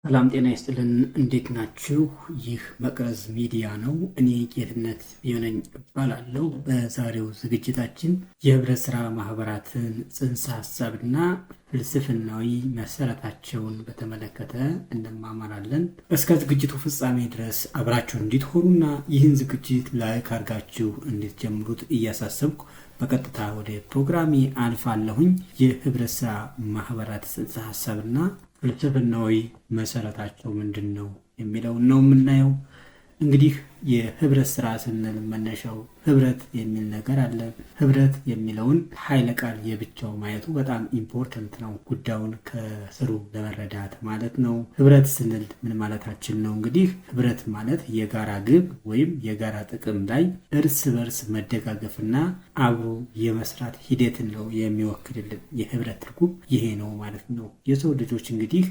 ሰላም ጤና ይስጥልን። እንዴት ናችሁ? ይህ መቅረዝ ሚዲያ ነው። እኔ ጌትነት ቢሆነኝ እባላለሁ። በዛሬው ዝግጅታችን የህብረት ስራ ማህበራትን ጽንሰ ሀሳብና ፍልስፍናዊ መሰረታቸውን በተመለከተ እንማማራለን። እስከ ዝግጅቱ ፍጻሜ ድረስ አብራችሁ እንድትሆኑና ይህን ዝግጅት ላይክ አድርጋችሁ እንድትጀምሩት እያሳሰብኩ በቀጥታ ወደ ፕሮግራሜ አልፋለሁኝ። የህብረት ስራ ማህበራት ጽንሰ ሀሳብና ፍልስፍናዊ መሰረታቸው ምንድን ነው የሚለውን ነው የምናየው። እንግዲህ የህብረት ስራ ስንል መነሻው ህብረት የሚል ነገር አለ። ህብረት የሚለውን ኃይለ ቃል የብቻው ማየቱ በጣም ኢምፖርታንት ነው፣ ጉዳዩን ከስሩ ለመረዳት ማለት ነው። ህብረት ስንል ምን ማለታችን ነው? እንግዲህ ህብረት ማለት የጋራ ግብ ወይም የጋራ ጥቅም ላይ እርስ በርስ መደጋገፍና አብሮ የመስራት ሂደትን ነው የሚወክልልን። የህብረት ትርጉም ይሄ ነው ማለት ነው። የሰው ልጆች እንግዲህ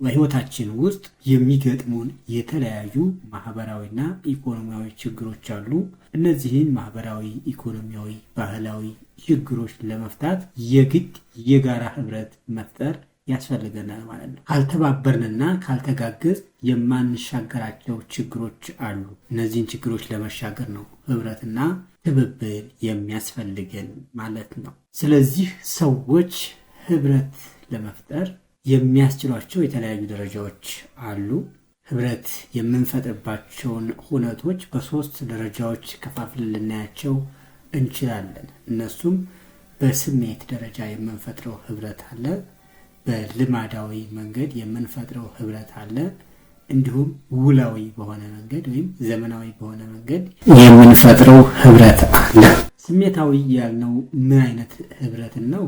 በህይወታችን ውስጥ የሚገጥሙን የተለያዩ ማህበራዊና ኢኮኖሚያዊ ችግሮች አሉ። እነዚህን ማህበራዊ፣ ኢኮኖሚያዊ፣ ባህላዊ ችግሮች ለመፍታት የግድ የጋራ ህብረት መፍጠር ያስፈልገናል ማለት ነው። ካልተባበርንና ካልተጋገዝ የማንሻገራቸው ችግሮች አሉ። እነዚህን ችግሮች ለመሻገር ነው ህብረትና ትብብር የሚያስፈልገን ማለት ነው። ስለዚህ ሰዎች ህብረት ለመፍጠር የሚያስችሏቸው የተለያዩ ደረጃዎች አሉ። ህብረት የምንፈጥርባቸውን ሁነቶች በሶስት ደረጃዎች ከፋፍለን ልናያቸው እንችላለን። እነሱም በስሜት ደረጃ የምንፈጥረው ህብረት አለ፣ በልማዳዊ መንገድ የምንፈጥረው ህብረት አለ፣ እንዲሁም ውላዊ በሆነ መንገድ ወይም ዘመናዊ በሆነ መንገድ የምንፈጥረው ህብረት አለ። ስሜታዊ ያልነው ምን አይነት ህብረትን ነው?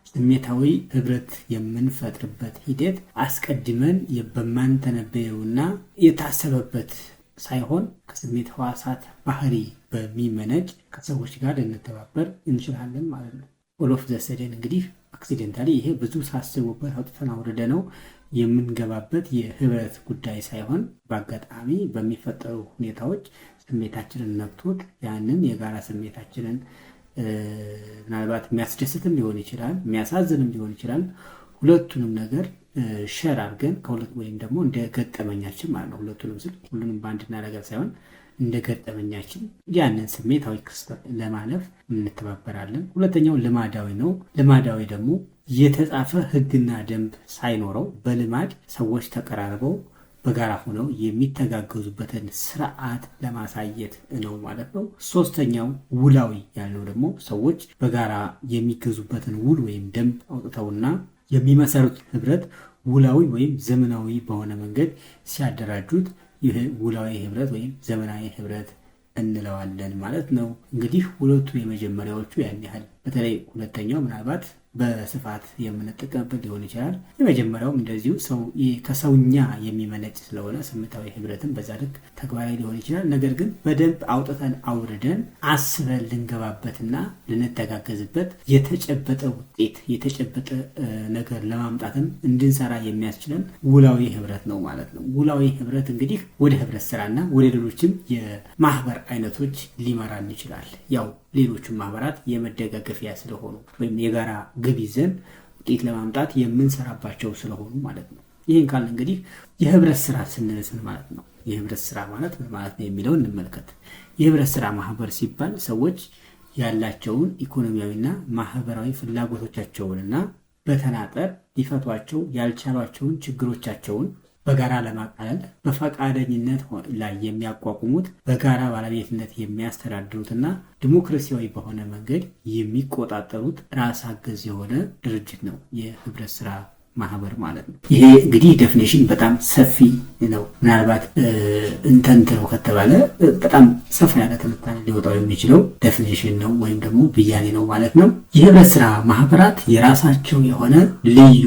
ስሜታዊ ህብረት የምንፈጥርበት ሂደት አስቀድመን በማንተነበየውና የታሰበበት ሳይሆን ከስሜት ህዋሳት ባህሪ በሚመነጭ ከሰዎች ጋር ልንተባበር እንችላለን ማለት ነው። ኦል ኦፍ ዘ ሰደን እንግዲህ አክሲደንታሊ ይሄ ብዙ ሳስቡበት አውጥተን አውርደ ነው የምንገባበት የህብረት ጉዳይ ሳይሆን በአጋጣሚ በሚፈጠሩ ሁኔታዎች ስሜታችንን ነክቶት ያንን የጋራ ስሜታችንን ምናልባት የሚያስደስትም ሊሆን ይችላል፣ የሚያሳዝንም ሊሆን ይችላል። ሁለቱንም ነገር ሸር አድርገን ከሁለት ወይም ደግሞ እንደ ገጠመኛችን ማለት ነው። ሁለቱንም ስል ሁሉንም በአንድ ነገር ሳይሆን እንደ ገጠመኛችን ያንን ስሜታዊ ክስተት ለማለፍ እንተባበራለን። ሁለተኛው ልማዳዊ ነው። ልማዳዊ ደግሞ የተጻፈ ህግና ደንብ ሳይኖረው በልማድ ሰዎች ተቀራርበው በጋራ ሆነው የሚተጋገዙበትን ስርዓት ለማሳየት ነው ማለት ነው። ሶስተኛው ውላዊ ያልነው ደግሞ ሰዎች በጋራ የሚገዙበትን ውል ወይም ደንብ አውጥተውና የሚመሰሩት ህብረት ውላዊ ወይም ዘመናዊ በሆነ መንገድ ሲያደራጁት ይህ ውላዊ ህብረት ወይም ዘመናዊ ህብረት እንለዋለን ማለት ነው። እንግዲህ ሁለቱ የመጀመሪያዎቹ ያን ያህል በተለይ ሁለተኛው ምናልባት በስፋት የምንጠቀምበት ሊሆን ይችላል። የመጀመሪያውም እንደዚሁ ከሰውኛ የሚመነጭ ስለሆነ ስሜታዊ ህብረትን በዛ ልክ ተግባራዊ ሊሆን ይችላል። ነገር ግን በደንብ አውጥተን አውርደን አስበን ልንገባበትና ልንተጋገዝበት የተጨበጠ ውጤት የተጨበጠ ነገር ለማምጣትም እንድንሰራ የሚያስችለን ውላዊ ህብረት ነው ማለት ነው። ውላዊ ህብረት እንግዲህ ወደ ህብረት ስራና ወደ ሌሎችም የማህበር አይነቶች ሊመራን ይችላል። ያው ሌሎቹም ማህበራት የመደጋገፊያ ስለሆኑ ወይም የጋራ ግብ ይዘን ውጤት ለማምጣት የምንሰራባቸው ስለሆኑ ማለት ነው። ይህን ካልን እንግዲህ የህብረት ስራ ስንልስ ማለት ነው። የህብረት ስራ ማለት ምን ማለት ነው የሚለው እንመልከት። የህብረት ስራ ማህበር ሲባል ሰዎች ያላቸውን ኢኮኖሚያዊና ማህበራዊ ፍላጎቶቻቸውንና በተናጠር ሊፈቷቸው ያልቻሏቸውን ችግሮቻቸውን በጋራ ለማቃለል በፈቃደኝነት ላይ የሚያቋቁሙት በጋራ ባለቤትነት የሚያስተዳድሩትና ዲሞክራሲያዊ በሆነ መንገድ የሚቆጣጠሩት ራስ አገዝ የሆነ ድርጅት ነው የህብረት ስራ ማህበር ማለት ነው። ይሄ እንግዲህ ዴፊኒሽን በጣም ሰፊ ነው። ምናልባት እንተንት ነው ከተባለ በጣም ሰፋ ያለ ትንታኔ ሊወጣው የሚችለው ዴፊኒሽን ነው ወይም ደግሞ ብያኔ ነው ማለት ነው። የህብረት ስራ ማህበራት የራሳቸው የሆነ ልዩ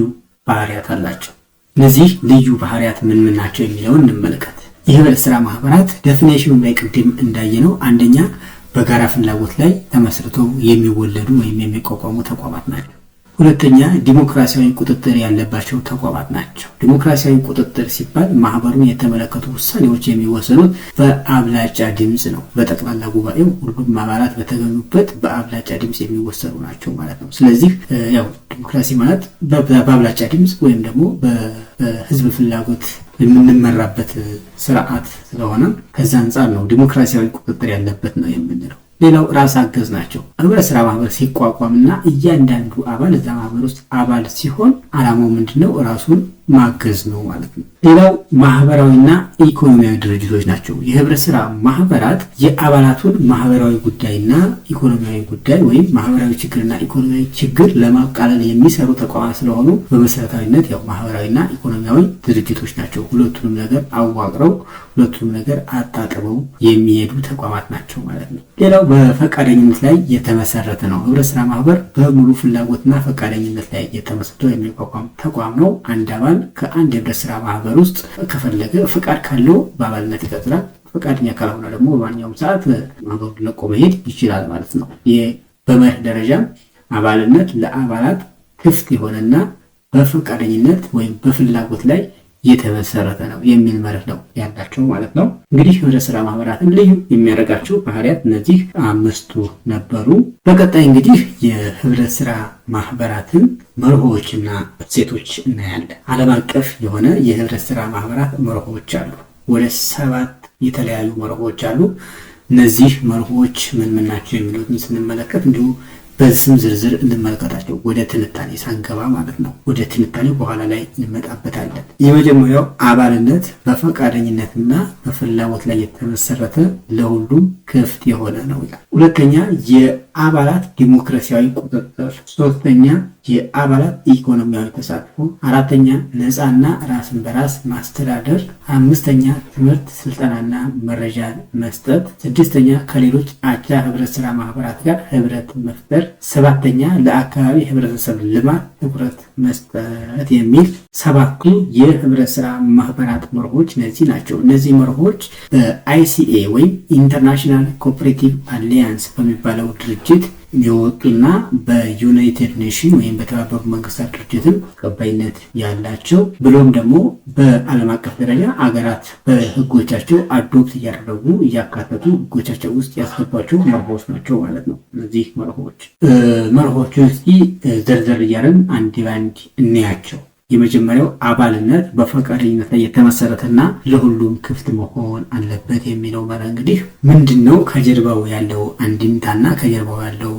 ባህሪያት አላቸው። እነዚህ ልዩ ባህሪያት ምን ናቸው የሚለውን እንመልከት። የህብረት ስራ ማህበራት ዴፊኒሽኑ ላይ ቅድም እንዳየነው አንደኛ በጋራ ፍላጎት ላይ ተመስርተው የሚወለዱ ወይም የሚቋቋሙ ተቋማት ናቸው። ሁለተኛ ዲሞክራሲያዊ ቁጥጥር ያለባቸው ተቋማት ናቸው። ዲሞክራሲያዊ ቁጥጥር ሲባል ማህበሩን የተመለከቱ ውሳኔዎች የሚወሰኑት በአብላጫ ድምፅ ነው። በጠቅላላ ጉባኤው ሁሉም አባላት በተገኙበት በአብላጫ ድምፅ የሚወሰኑ ናቸው ማለት ነው። ስለዚህ ያው ዲሞክራሲ ማለት በአብላጫ ድምፅ ወይም ደግሞ በህዝብ ፍላጎት የምንመራበት ስርዓት ስለሆነ ከዛ አንጻር ነው ዲሞክራሲያዊ ቁጥጥር ያለበት ነው የምንለው። ሌላው ራስ አገዝ ናቸው። ህብረት ስራ ማህበር ሲቋቋምና እያንዳንዱ አባል እዛ ማህበር ውስጥ አባል ሲሆን ዓላማው ምንድነው? ራሱን ማገዝ ነው ማለት ነው። ሌላው ማህበራዊና ኢኮኖሚያዊ ድርጅቶች ናቸው። የህብረት ስራ ማህበራት የአባላቱን ማህበራዊ ጉዳይና ኢኮኖሚያዊ ጉዳይ ወይም ማህበራዊ ችግርና ኢኮኖሚያዊ ችግር ለማቃለል የሚሰሩ ተቋማት ስለሆኑ በመሰረታዊነት ያው ማህበራዊና ኢኮኖሚያዊ ድርጅቶች ናቸው። ሁለቱንም ነገር አዋቅረው ሁለቱንም ነገር አጣጥበው የሚሄዱ ተቋማት ናቸው ማለት ነው። ሌላው በፈቃደኝነት ላይ የተመሰረተ ነው። ህብረት ስራ ማህበር በሙሉ ፍላጎትና ፈቃደኝነት ላይ የተመሰረተ የሚቋቋም ተቋም ነው። አንድ አባል ከአንድ የህብረት ስራ ማህበር ውስጥ ከፈለገ ፈቃድ ካለው በአባልነት ይቀጥላል። ፈቃደኛ ካልሆነ ደግሞ በማንኛውም ሰዓት ማህበሩን ለቆ መሄድ ይችላል ማለት ነው። ይህ በመርህ ደረጃ አባልነት ለአባላት ክፍት የሆነና በፈቃደኝነት ወይም በፍላጎት ላይ የተመሰረተ ነው የሚል መርህ ነው ያላቸው ማለት ነው። እንግዲህ ህብረት ስራ ማህበራትን ልዩ የሚያደርጋቸው ባህሪያት እነዚህ አምስቱ ነበሩ። በቀጣይ እንግዲህ የህብረት ስራ ማህበራትን መርሆዎችና እሴቶች እናያለን። ዓለም አቀፍ የሆነ የህብረት ስራ ማህበራት መርሆዎች አሉ። ወደ 7 የተለያዩ መርሆዎች አሉ። እነዚህ መርሆዎች ምን ምን ናቸው የሚሉትን ስንመለከት እንዲሁ በስም ዝርዝር እንመለከታቸው፣ ወደ ትንታኔ ሳንገባ ማለት ነው። ወደ ትንታኔ በኋላ ላይ እንመጣበታለን። የመጀመሪያው አባልነት በፈቃደኝነትና በፍላጎት ላይ የተመሰረተ ለሁሉም ክፍት የሆነ ነው ይላል። ሁለተኛ የአባላት ዲሞክራሲያዊ ቁጥጥር። ሶስተኛ የአባላት ኢኮኖሚያዊ ተሳትፎ። አራተኛ ነፃና ራስን በራስ ማስተዳደር። አምስተኛ ትምህርት፣ ስልጠናና መረጃ መስጠት። ስድስተኛ ከሌሎች አቻ ህብረት ስራ ማህበራት ጋር ህብረት መፍጠር። ሰባተኛ ለአካባቢ ህብረተሰብ ልማት ትኩረት መስጠት የሚል 7ቱ የህብረት ስራ ማህበራት መርሆች እነዚህ ናቸው። እነዚህ መርሆች በአይሲኤ ወይም ኢንተርናሽናል ኮኦፐሬቲቭ አሊያንስ በሚባለው ድርጅት የወጡና በዩናይትድ ኔሽን ወይም በተባበሩት መንግስታት ድርጅትም ተቀባይነት ያላቸው ብሎም ደግሞ በዓለም አቀፍ ደረጃ አገራት በህጎቻቸው አዶፕት እያደረጉ እያካተቱ ህጎቻቸው ውስጥ ያስገቧቸው መርሆች ናቸው ማለት ነው። እነዚህ መርሆች እስኪ ዘርዘር እያለን አንድ ባንድ እንያቸው። የመጀመሪያው አባልነት በፈቃደኝነት ላይ የተመሰረተና ለሁሉም ክፍት መሆን አለበት የሚለው መርህ እንግዲህ ምንድነው? ከጀርባው ያለው አንድምታና ከጀርባው ያለው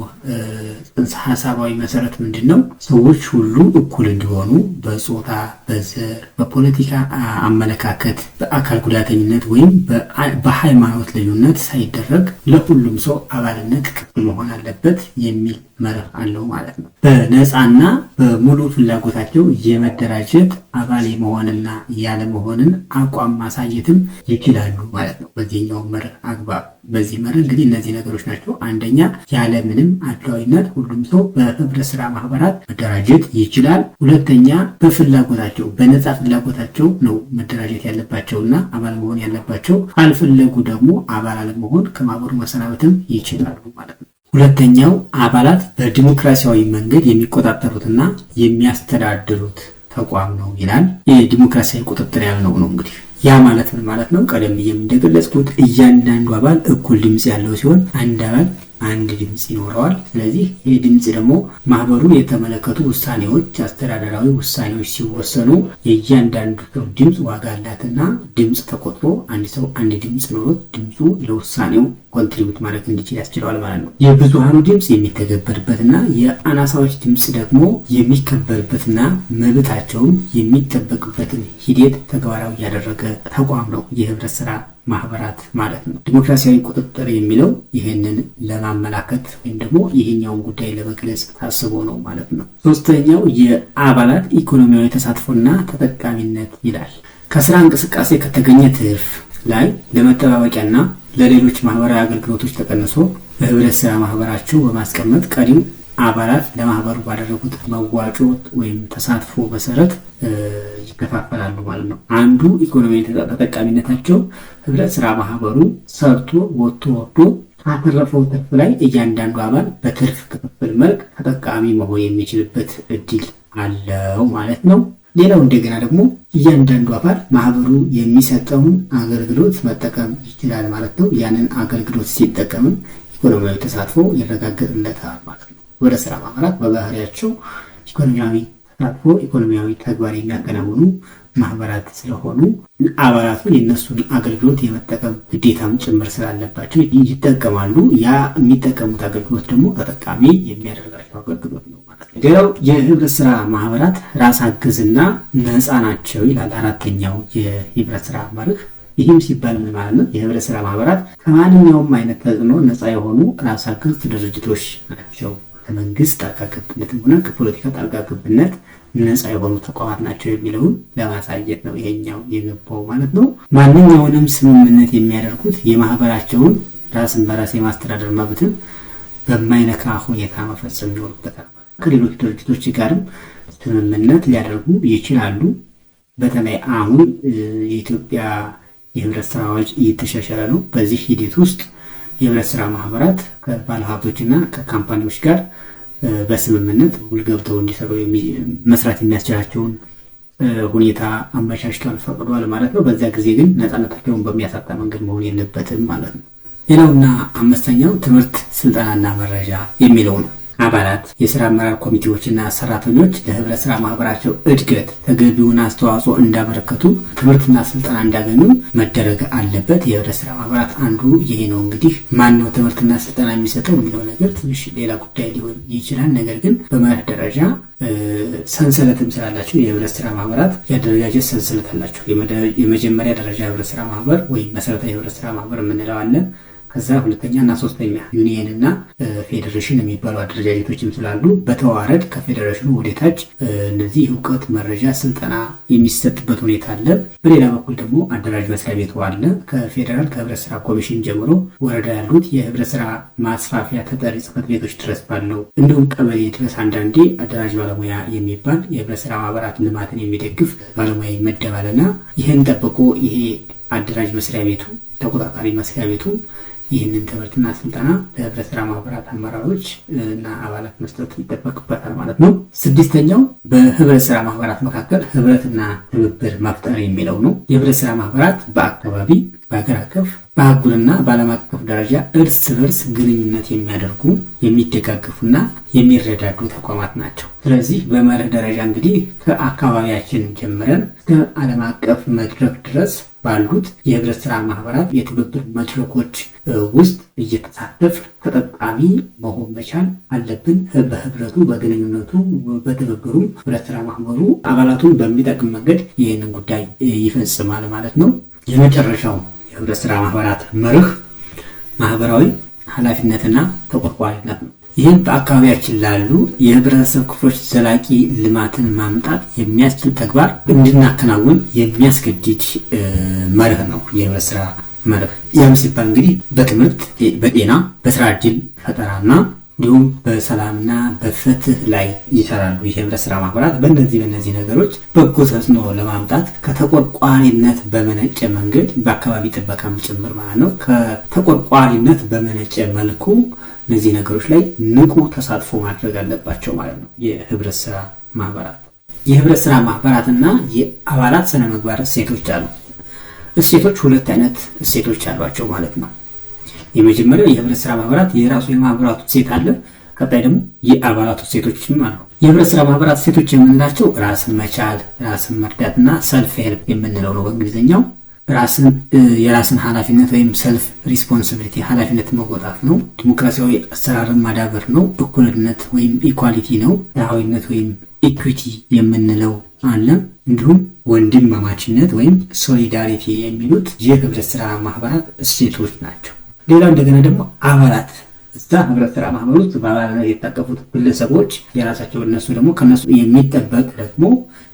ጽንሰ ሐሳባዊ መሰረት ምንድነው? ሰዎች ሁሉ እኩል እንዲሆኑ በጾታ፣ በዘር፣ በፖለቲካ አመለካከት፣ በአካል ጉዳተኝነት ወይም በሃይማኖት ልዩነት ሳይደረግ ለሁሉም ሰው አባልነት ክፍት መሆን አለበት የሚል መርህ አለው ማለት ነው። በነፃና በሙሉ ፍላጎታቸው የመደራጀት አባል የመሆንና ያለመሆንን አቋም ማሳየትም ይችላሉ ማለት ነው። በዚህኛው መርህ አግባብ በዚህ መርህ እንግዲህ እነዚህ ነገሮች ናቸው። አንደኛ ያለምንም አድሏዊነት ሁሉም ሰው በህብረት ስራ ማህበራት መደራጀት ይችላል። ሁለተኛ በፍላጎታቸው በነፃ ፍላጎታቸው ነው መደራጀት ያለባቸውና አባል መሆን ያለባቸው። ካልፈለጉ ደግሞ አባል አለመሆን ከማህበሩ መሰናበትም ይችላሉ ማለት ነው። ሁለተኛው አባላት በዲሞክራሲያዊ መንገድ የሚቆጣጠሩትና የሚያስተዳድሩት ተቋም ነው ይላል። የዲሞክራሲያዊ ቁጥጥር ያልነው ነው እንግዲህ ያ ማለት ምን ማለት ነው? ቀደም ብዬም እንደገለጽኩት እያንዳንዱ አባል እኩል ድምጽ ያለው ሲሆን አንድ አባል አንድ ድምጽ ይኖረዋል። ስለዚህ ይህ ድምጽ ደግሞ ማህበሩን የተመለከቱ ውሳኔዎች፣ አስተዳደራዊ ውሳኔዎች ሲወሰኑ የእያንዳንዱ ሰው ድምጽ ዋጋ አላትና ድምጽ ተቆጥሮ አንድ ሰው አንድ ድምጽ ኖሮት ድምጹ ለውሳኔው ኮንትሪቢዩት ማድረግ እንዲችል ያስችለዋል ማለት ነው። የብዙሃኑ ድምጽ የሚተገበርበትና የአናሳዎች ድምጽ ደግሞ የሚከበርበትና መብታቸውም የሚጠበቅበትን ሂደት ተግባራዊ ያደረገ ተቋም ነው የህብረት ስራ ማህበራት ማለት ነው። ዲሞክራሲያዊ ቁጥጥር የሚለው ይህንን ለማመላከት ወይም ደግሞ ይሄኛውን ጉዳይ ለመግለጽ ታስቦ ነው ማለት ነው። ሶስተኛው የአባላት ኢኮኖሚያዊ ተሳትፎና ተጠቃሚነት ይላል። ከስራ እንቅስቃሴ ከተገኘ ትርፍ ላይ ለመጠባበቂያና ለሌሎች ማህበራዊ አገልግሎቶች ተቀንሶ በህብረት ስራ ማህበራቸው በማስቀመጥ ቀሪው አባላት ለማህበሩ ባደረጉት መዋጮ ወይም ተሳትፎ መሰረት ይከፋፈላሉ ማለት ነው። አንዱ ኢኮኖሚያዊ ተጠቃሚነታቸው ህብረት ስራ ማህበሩ ሰርቶ ወጥቶ ካተረፈው ትርፍ ላይ እያንዳንዱ አባል በትርፍ ክፍፍል መልክ ተጠቃሚ መሆን የሚችልበት እድል አለው ማለት ነው። ሌላው እንደገና ደግሞ እያንዳንዱ አባል ማህበሩ የሚሰጠውን አገልግሎት መጠቀም ይችላል ማለት ነው። ያንን አገልግሎት ሲጠቀምም ኢኮኖሚያዊ ተሳትፎ ይረጋገጥለታል ማለት ነው። ወደ ስራ ማህበራት በባህሪያቸው ኢኮኖሚያዊ ተሳትፎ ኢኮኖሚያዊ ተግባር የሚያከናውኑ ማህበራት ስለሆኑ አባላቱ የነሱን አገልግሎት የመጠቀም ግዴታም ጭምር ስላለባቸው ይጠቀማሉ። ያ የሚጠቀሙት አገልግሎት ደግሞ ተጠቃሚ የሚያደርጋቸው አገልግሎት ነው ማለት ነው። ሌላው የህብረት ስራ ማህበራት ራስ አገዝና ነፃ ናቸው ይላል አራተኛው የህብረት ስራ መርህ። ይህም ሲባል ምን ማለት ነው? የህብረት ስራ ማህበራት ከማንኛውም አይነት ተጽዕኖ ነፃ የሆኑ ራስ አገዝ ድርጅቶች ናቸው። ከመንግስት ጣልቃ ገብነትም ሆነ ከፖለቲካ ጣልቃ ገብነት ነፃ የሆኑ ተቋማት ናቸው የሚለውን ለማሳየት ነው ይሄኛው የገባው ማለት ነው። ማንኛውንም ስምምነት የሚያደርጉት የማህበራቸውን ራስን በራስ የማስተዳደር መብትን በማይነካ ሁኔታ መፈጸም ይኖርበታል። ከሌሎች ድርጅቶች ጋርም ስምምነት ሊያደርጉ ይችላሉ። በተለይ አሁን የኢትዮጵያ የህብረት ስራ አዋጅ እየተሻሻለ ነው። በዚህ ሂደት ውስጥ የህብረት ስራ ማህበራት ከባለሀብቶችና ከካምፓኒዎች ጋር በስምምነት ውል ገብተው እንዲሰሩ መስራት የሚያስችላቸውን ሁኔታ አመቻችቷል፣ ፈቅዷል ማለት ነው። በዚያ ጊዜ ግን ነፃነታቸውን በሚያሳጣ መንገድ መሆን የለበትም ማለት ነው። ሌላውና አምስተኛው ትምህርት፣ ስልጠናና መረጃ የሚለው ነው። አባላት፣ የስራ አመራር ኮሚቴዎችና ሰራተኞች ለህብረት ስራ ማህበራቸው እድገት ተገቢውን አስተዋጽኦ እንዳበረከቱ ትምህርትና ስልጠና እንዲያገኙ መደረግ አለበት። የህብረት ስራ ማህበራት አንዱ ይሄ ነው። እንግዲህ ማን ነው ትምህርትና ስልጠና የሚሰጠው የሚለው ነገር ትንሽ ሌላ ጉዳይ ሊሆን ይችላል። ነገር ግን በመርህ ደረጃ ሰንሰለትም ስላላቸው የህብረት ስራ ማህበራት የአደረጃጀት ሰንሰለት አላቸው። የመጀመሪያ ደረጃ ህብረት ስራ ማህበር ወይም መሰረታዊ የህብረት ስራ ማህበር የምንለው አለ። ከዛ ሁለተኛ እና ሶስተኛ ዩኒየን እና ፌዴሬሽን የሚባሉ አደረጃጀቶችም ስላሉ በተዋረድ ከፌዴሬሽኑ ወደታች እነዚህ እውቀት፣ መረጃ፣ ስልጠና የሚሰጥበት ሁኔታ አለ። በሌላ በኩል ደግሞ አደራጅ መስሪያ ቤቱ አለ። ከፌዴራል ከህብረት ስራ ኮሚሽን ጀምሮ ወረዳ ያሉት የህብረት ስራ ማስፋፊያ ተጠሪ ጽሕፈት ቤቶች ድረስ ባለው እንዲሁም ቀበሌ ድረስ አንዳንዴ አደራጅ ባለሙያ የሚባል የህብረት ስራ ማህበራት ልማትን የሚደግፍ ባለሙያ ይመደባልና ይህን ጠብቆ ይሄ አደራጅ መስሪያ ቤቱ ተቆጣጣሪ መስሪያ ቤቱ ይህንን ትምህርትና ስልጠና ለህብረት ስራ ማህበራት አመራሮች እና አባላት መስጠት ይጠበቅበታል ማለት ነው። ስድስተኛው በህብረት ስራ ማህበራት መካከል ህብረትና ትብብር መፍጠር የሚለው ነው። የህብረት ስራ ማህበራት በአካባቢ፣ በሀገር አቀፍ፣ በአህጉርና በዓለም አቀፍ ደረጃ እርስ በርስ ግንኙነት የሚያደርጉ የሚደጋገፉና የሚረዳዱ ተቋማት ናቸው። ስለዚህ በመርህ ደረጃ እንግዲህ ከአካባቢያችን ጀምረን እስከ ዓለም አቀፍ መድረክ ድረስ ባሉት የህብረት ስራ ማህበራት የትብብር መድረኮች ውስጥ እየተሳተፍ ተጠቃሚ መሆን መቻል አለብን። በህብረቱ፣ በግንኙነቱ፣ በትብብሩ ህብረት ስራ ማህበሩ አባላቱን በሚጠቅም መንገድ ይህንን ጉዳይ ይፈጽማል ማለት ነው። የመጨረሻው የህብረት ስራ ማህበራት መርህ ማህበራዊ ኃላፊነትና ተቆርቋሪነት ነው። ይህም በአካባቢያችን ላሉ የህብረተሰብ ክፍሎች ዘላቂ ልማትን ማምጣት የሚያስችል ተግባር እንድናከናውን የሚያስገድድ መርህ ነው የህብረት ስራ መርህ። ያም ሲባል እንግዲህ በትምህርት፣ በጤና፣ በስራ ዕድል ፈጠራና እንዲሁም በሰላምና በፍትህ ላይ ይሰራሉ የህብረት ስራ ማህበራት። በእነዚህ ነገሮች በጎ ተጽዕኖ ለማምጣት ከተቆርቋሪነት በመነጨ መንገድ በአካባቢ ጥበቃም ጭምር ማለት ነው ከተቆርቋሪነት በመነጨ መልኩ እነዚህ ነገሮች ላይ ንቁ ተሳትፎ ማድረግ አለባቸው ማለት ነው የህብረት ስራ ማህበራት። የህብረት ስራ ማህበራትና የአባላት ስነ ምግባር እሴቶች አሉ። እሴቶች ሁለት አይነት እሴቶች አሏቸው ማለት ነው። የመጀመሪያው የህብረት ስራ ማህበራት የራሱ የማህበራቱ እሴት አለ። ቀጣይ ደግሞ የአባላቱ እሴቶችም አሉ። የህብረት ስራ ማህበራት እሴቶች የምንላቸው ራስን መቻል፣ ራስን መርዳትና ሰልፍ ሄልፕ የምንለው ነው በእንግሊዝኛው። የራስን ኃላፊነት ወይም ሰልፍ ሪስፖንሲቢሊቲ ኃላፊነት መወጣት ነው። ዲሞክራሲያዊ አሰራርን ማዳበር ነው። እኩልነት ወይም ኢኳሊቲ ነው። ፍትሃዊነት ወይም ኢኩዊቲ የምንለው አለ። እንዲሁም ወንድማማችነት ወይም ሶሊዳሪቲ የሚሉት የህብረት ስራ ማህበራት እሴቶች ናቸው። ሌላው እንደገና ደግሞ አባላት እዛ ህብረት ስራ ማህበር ውስጥ በአባልነት የታቀፉት ግለሰቦች የራሳቸው እነሱ ደግሞ ከነሱ የሚጠበቅ ደግሞ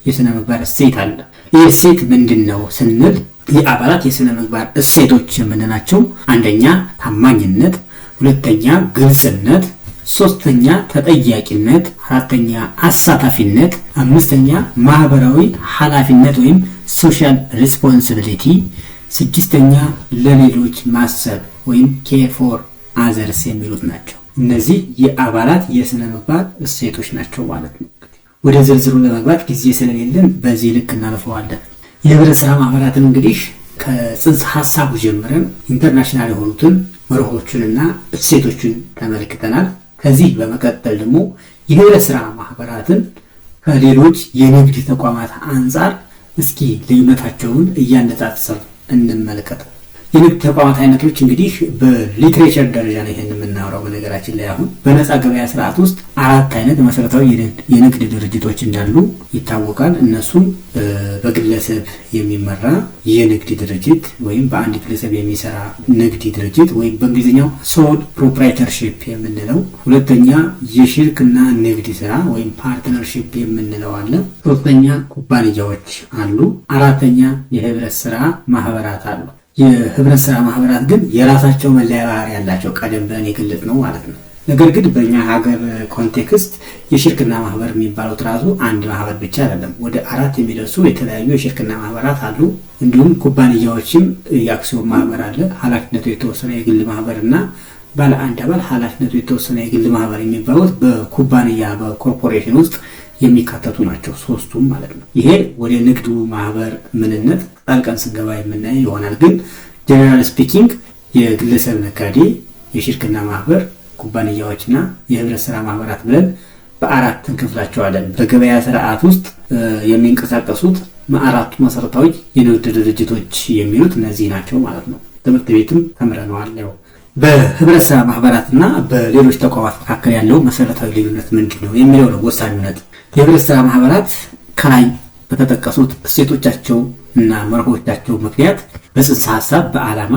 የስነ ምግባር እሴት አለ። ይህ እሴት ምንድን ነው ስንል የአባላት የስነ ምግባር እሴቶች የምንላቸው አንደኛ ታማኝነት፣ ሁለተኛ ግልጽነት፣ ሶስተኛ ተጠያቂነት፣ አራተኛ አሳታፊነት፣ አምስተኛ ማህበራዊ ኃላፊነት ወይም ሶሻል ሪስፖንሲቢሊቲ፣ ስድስተኛ ለሌሎች ማሰብ ወይም ኬር ፎር አዘርስ የሚሉት ናቸው። እነዚህ የአባላት የስነ ምግባር እሴቶች ናቸው ማለት ነው። ወደ ዝርዝሩ ለመግባት ጊዜ ስለሌለን በዚህ ልክ እናልፈዋለን። የህብረት ስራ ማህበራትን እንግዲህ ከጽንሰ ሀሳቡ ጀምረን ኢንተርናሽናል የሆኑትን መርሆቹንና እሴቶችን ተመልክተናል። ከዚህ በመቀጠል ደግሞ የህብረት ስራ ማህበራትን ከሌሎች የንግድ ተቋማት አንጻር እስኪ ልዩነታቸውን እያነጻጸር እንመልከት። የንግድ ተቋማት አይነቶች እንግዲህ በሊትሬቸር ደረጃ ነው ይሄን የምናወራው። በነገራችን ላይ አሁን በነፃ ገበያ ስርዓት ውስጥ 4 አይነት መሰረታዊ የንግድ ድርጅቶች እንዳሉ ይታወቃል። እነሱም በግለሰብ የሚመራ የንግድ ድርጅት ወይም በአንድ ግለሰብ የሚሰራ ንግድ ድርጅት ወይም በእንግሊዝኛው ሶል ፕሮፕራይተርሺፕ የምንለው፣ ሁለተኛ የሽርክና ንግድ ስራ ወይም ፓርትነርሺፕ የምንለው አለ። ሶስተኛ ኩባንያዎች አሉ። አራተኛ የህብረት ስራ ማህበራት አሉ። የህብረት ስራ ማህበራት ግን የራሳቸው መለያ ባህሪ ያላቸው ቀደም ብለን የገለጽ ነው ማለት ነው። ነገር ግን በእኛ ሀገር ኮንቴክስት የሽርክና ማህበር የሚባለው ራሱ አንድ ማህበር ብቻ አይደለም። ወደ 4 የሚደርሱ የተለያዩ የሽርክና ማህበራት አሉ። እንዲሁም ኩባንያዎችም የአክሲዮን ማህበር አለ፣ ኃላፊነቱ የተወሰነ የግል ማህበር እና ባለ አንድ አባል ኃላፊነቱ የተወሰነ የግል ማህበር የሚባሉት በኩባንያ በኮርፖሬሽን ውስጥ የሚካተቱ ናቸው፣ ሶስቱም ማለት ነው። ይሄ ወደ ንግዱ ማህበር ምንነት ጣልቀን ስንገባ የምናየው ይሆናል። ግን ጀነራል ስፒኪንግ የግለሰብ ነጋዴ፣ የሽርክና ማህበር፣ ኩባንያዎችና የህብረት ስራ ማህበራት ብለን በ4 እንከፍላቸዋለን። በገበያ ስርዓት ውስጥ የሚንቀሳቀሱት 4ቱ መሰረታዊ የንግድ ድርጅቶች የሚሉት እነዚህ ናቸው ማለት ነው። ትምህርት ቤትም ተምረነዋል። ያው በህብረት ስራ ማህበራትና በሌሎች ተቋማት መካከል ያለው መሰረታዊ ልዩነት ምንድን ነው የሚለው ነው ወሳኝነት። የህብረት ስራ ማህበራት ከላይ በተጠቀሱት እሴቶቻቸው እና መርሆቻቸው ምክንያት በጽንሰ ሀሳብ፣ በዓላማ፣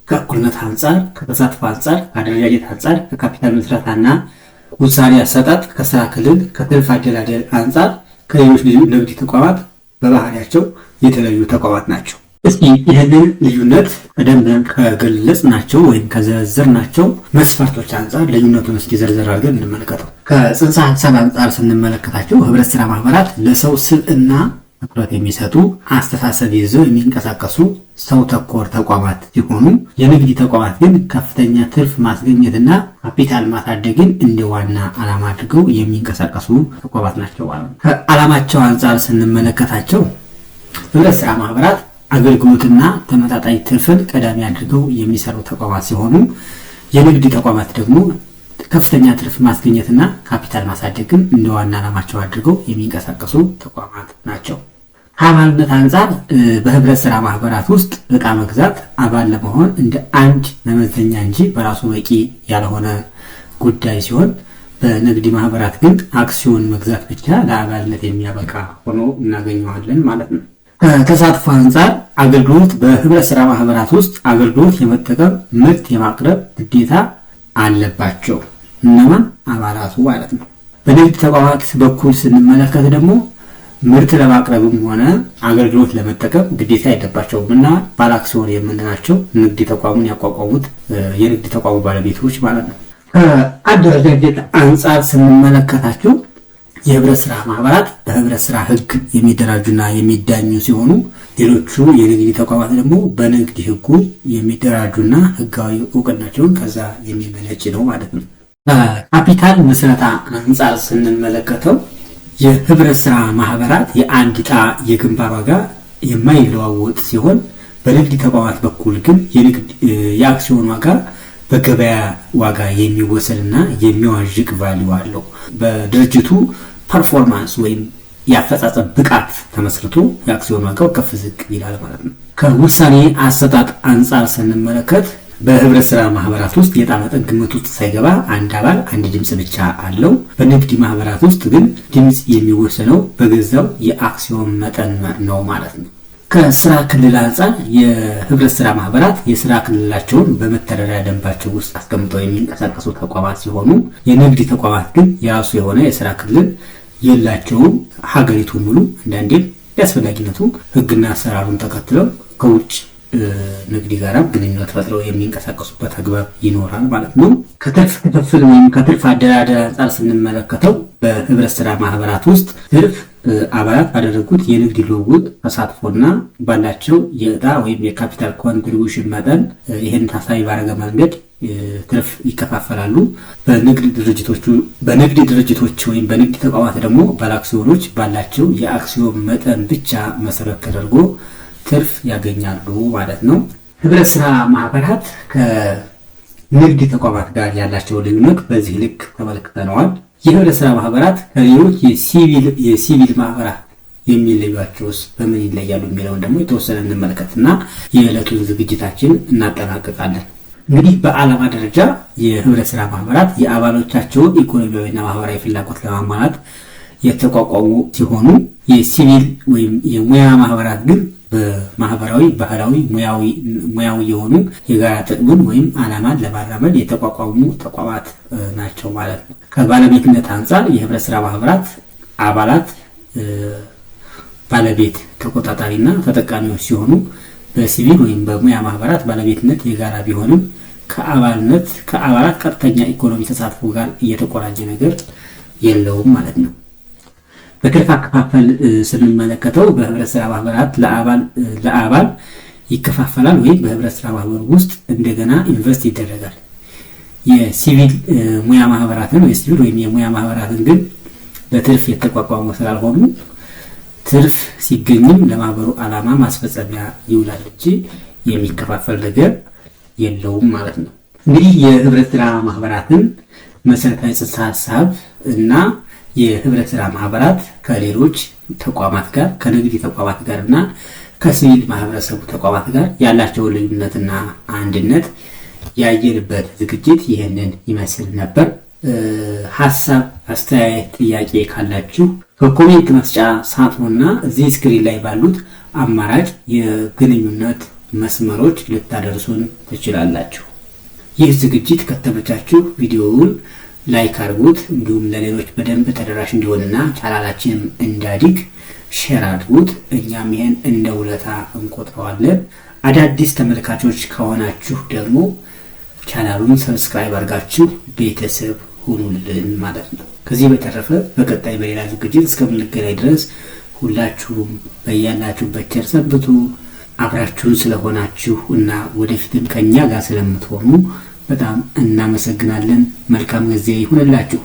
ከእኩልነት አንጻር፣ ከተሳትፎ አንጻር፣ ከአደረጃጀት አንጻር፣ ከካፒታል ምስረታና ውሳኔ አሰጣጥ፣ ከስራ ክልል፣ ከትርፍ አደላደል አንጻር ከሌሎች ንግድ ተቋማት በባህሪያቸው የተለዩ ተቋማት ናቸው። እስኪ ይህንን ልዩነት ቀደም ብለን ከገለጽናቸው ወይም ከዘረዘርናቸው መስፈርቶች አንጻር ልዩነቱን እስኪ ዘርዘር አድርገን እንመለከተው። ከጽንሰ ሀሳብ አንጻር ስንመለከታቸው ህብረት ስራ ማህበራት ለሰው ስብዕና ትኩረት የሚሰጡ፣ አስተሳሰብ ይዘው የሚንቀሳቀሱ ሰው ተኮር ተቋማት ሲሆኑ፣ የንግድ ተቋማት ግን ከፍተኛ ትርፍ ማስገኘትና ካፒታል ማሳደግን እንደ ዋና ዓላማ አድርገው የሚንቀሳቀሱ ተቋማት ናቸው። ከዓላማቸው አንጻር ስንመለከታቸው ህብረት ስራ ማህበራት አገልግሎትና ተመጣጣኝ ትርፍን ቀዳሚ አድርገው የሚሰሩ ተቋማት ሲሆኑ፣ የንግድ ተቋማት ደግሞ ከፍተኛ ትርፍ ማስገኘትና ካፒታል ማሳደግን እንደ ዋና ዓላማቸው አድርገው የሚንቀሳቀሱ ተቋማት ናቸው። ከአባልነት አንጻር በህብረት ስራ ማህበራት ውስጥ ዕጣ መግዛት አባል ለመሆን እንደ አንድ መመዘኛ እንጂ በራሱ በቂ ያልሆነ ጉዳይ ሲሆን፣ በንግድ ማህበራት ግን አክሲዮን መግዛት ብቻ ለአባልነት የሚያበቃ ሆኖ እናገኘዋለን ማለት ነው። ከተሳትፎ አንጻር አገልግሎት በህብረት ስራ ማህበራት ውስጥ አገልግሎት የመጠቀም ምርት የማቅረብ ግዴታ አለባቸው። እነማን? አባላቱ ማለት ነው። በንግድ ተቋማት በኩል ስንመለከት ደግሞ ምርት ለማቅረብም ሆነ አገልግሎት ለመጠቀም ግዴታ የለባቸውም እና ባለአክሲዮን የምንላቸው ንግድ ተቋሙን ያቋቋሙት የንግድ ተቋሙ ባለቤቶች ማለት ነው። ከአደረጃጀት አንጻር ስንመለከታቸው የህብረት ስራ ማህበራት በህብረት ስራ ህግ የሚደራጁና የሚዳኙ ሲሆኑ፣ ሌሎቹ የንግድ ተቋማት ደግሞ በንግድ ህጉ የሚደራጁና ህጋዊ እውቅናቸውን ከዛ የሚመነጭ ነው ማለት ነው። በካፒታል ምስረታ አንጻር ስንመለከተው የህብረት ስራ ማህበራት የአንድ ዕጣ የግንባር ዋጋ የማይለዋወጥ ሲሆን፣ በንግድ ተቋማት በኩል ግን የአክሲዮን ዋጋ በገበያ ዋጋ የሚወሰንና የሚዋዥቅ ቫልዩ አለው። በድርጅቱ ፐርፎርማንስ ወይም የአፈጻጸም ብቃት ተመስርቶ የአክሲዮን ዋጋው ከፍ ዝቅ ይላል ማለት ነው። ከውሳኔ አሰጣጥ አንጻር ስንመለከት በህብረት ስራ ማህበራት ውስጥ የዕጣ መጠን ግምት ውስጥ ሳይገባ አንድ አባል አንድ ድምፅ ብቻ አለው። በንግድ ማህበራት ውስጥ ግን ድምፅ የሚወሰነው በገዛው የአክሲዮን መጠን ነው ማለት ነው። ከስራ ክልል አንጻር የህብረት ስራ ማህበራት የስራ ክልላቸውን በመተዳደሪያ ደንባቸው ውስጥ አስቀምጠው የሚንቀሳቀሱ ተቋማት ሲሆኑ፣ የንግድ ተቋማት ግን የራሱ የሆነ የስራ ክልል የላቸውም። ሀገሪቱ ሙሉ አንዳንዴም ያስፈላጊነቱ ህግና አሰራሩን ተከትለው ከውጭ ንግድ ጋር ግንኙነት ፈጥረው የሚንቀሳቀሱበት አግባብ ይኖራል ማለት ነው። ከትርፍ ክፍፍል ወይም ከትርፍ አደራደር አንጻር ስንመለከተው በህብረት ስራ ማህበራት ውስጥ ትርፍ አባላት ባደረጉት የንግድ ልውውጥ ተሳትፎና ባላቸው የዕጣ ወይም የካፒታል ኮንትሪቢዩሽን መጠን ይህን ታሳቢ ባደረገ መንገድ ትርፍ ይከፋፈላሉ። በንግድ ድርጅቶች ወይም በንግድ ተቋማት ደግሞ ባለአክሲዮኖች ባላቸው የአክሲዮን መጠን ብቻ መሰረት ተደርጎ ትርፍ ያገኛሉ ማለት ነው። ህብረት ስራ ማህበራት ከንግድ ተቋማት ጋር ያላቸው ልዩነት በዚህ ልክ ተመልክተነዋል። የህብረት ስራ ማህበራት ከሌሎች የሲቪል ማህበራት የሚለዩዋቸውስ በምን ይለያሉ የሚለውን ደግሞ የተወሰነ እንመለከትና የዕለቱን ዝግጅታችን እናጠናቅቃለን። እንግዲህ በዓላማ ደረጃ የህብረት ስራ ማህበራት የአባሎቻቸውን ኢኮኖሚያዊና ማህበራዊ ፍላጎት ለማሟላት የተቋቋሙ ሲሆኑ የሲቪል ወይም የሙያ ማህበራት ግን በማህበራዊ፣ ባህላዊ፣ ሙያዊ የሆኑ የጋራ ጥቅምን ወይም ዓላማን ለማራመድ የተቋቋሙ ተቋማት ናቸው ማለት ነው። ከባለቤትነት አንጻር የህብረት ስራ ማህበራት አባላት ባለቤት፣ ተቆጣጣሪና ተጠቃሚዎች ሲሆኑ በሲቪል ወይም በሙያ ማህበራት ባለቤትነት የጋራ ቢሆንም ከአባላት ቀጥተኛ ኢኮኖሚ ተሳትፎ ጋር እየተቆራኘ ነገር የለውም ማለት ነው። በትርፍ አከፋፈል ስንመለከተው በህብረት ስራ ማህበራት ለአባል ይከፋፈላል ወይም በህብረት ስራ ማህበር ውስጥ እንደገና ኢንቨስት ይደረጋል። የሲቪል ሙያ ማህበራትን ወይም የሙያ ማህበራትን ግን በትርፍ የተቋቋሙ ስላልሆኑ ትርፍ ሲገኝም ለማህበሩ ዓላማ ማስፈጸሚያ ይውላል እንጂ የሚከፋፈል ነገር የለውም ማለት ነው። እንግዲህ የህብረት ስራ ማህበራትን መሰረታዊ ጽንሰ ሀሳብ እና የህብረት ስራ ማህበራት ከሌሎች ተቋማት ጋር ከንግድ ተቋማት ጋር እና ከሲቪል ማህበረሰቡ ተቋማት ጋር ያላቸውን ልዩነትና አንድነት ያየንበት ዝግጅት ይህንን ይመስል ነበር። ሀሳብ፣ አስተያየት፣ ጥያቄ ካላችሁ በኮሜንት መስጫ ሳጥኑና እዚህ ስክሪን ላይ ባሉት አማራጭ የግንኙነት መስመሮች ልታደርሱን ትችላላችሁ። ይህ ዝግጅት ከተመቻችሁ ቪዲዮውን ላይክ አድርጉት። እንዲሁም ለሌሎች በደንብ ተደራሽ እንዲሆንና ቻናላችንም እንዳድግ ሼር አድርጉት። እኛም ይሄን እንደ ውለታ እንቆጥረዋለን። አዳዲስ ተመልካቾች ከሆናችሁ ደግሞ ቻናሉን ሰብስክራይብ አድርጋችሁ ቤተሰብ ሁኑልን ማለት ነው። ከዚህ በተረፈ በቀጣይ በሌላ ዝግጅት እስከምንገናኝ ድረስ ሁላችሁም በያላችሁበት ቸር ሰንብቱ። አብራችሁን ስለሆናችሁ እና ወደፊትም ከኛ ጋር ስለምትሆኑ በጣም እናመሰግናለን። መልካም ጊዜ ይሁንላችሁ።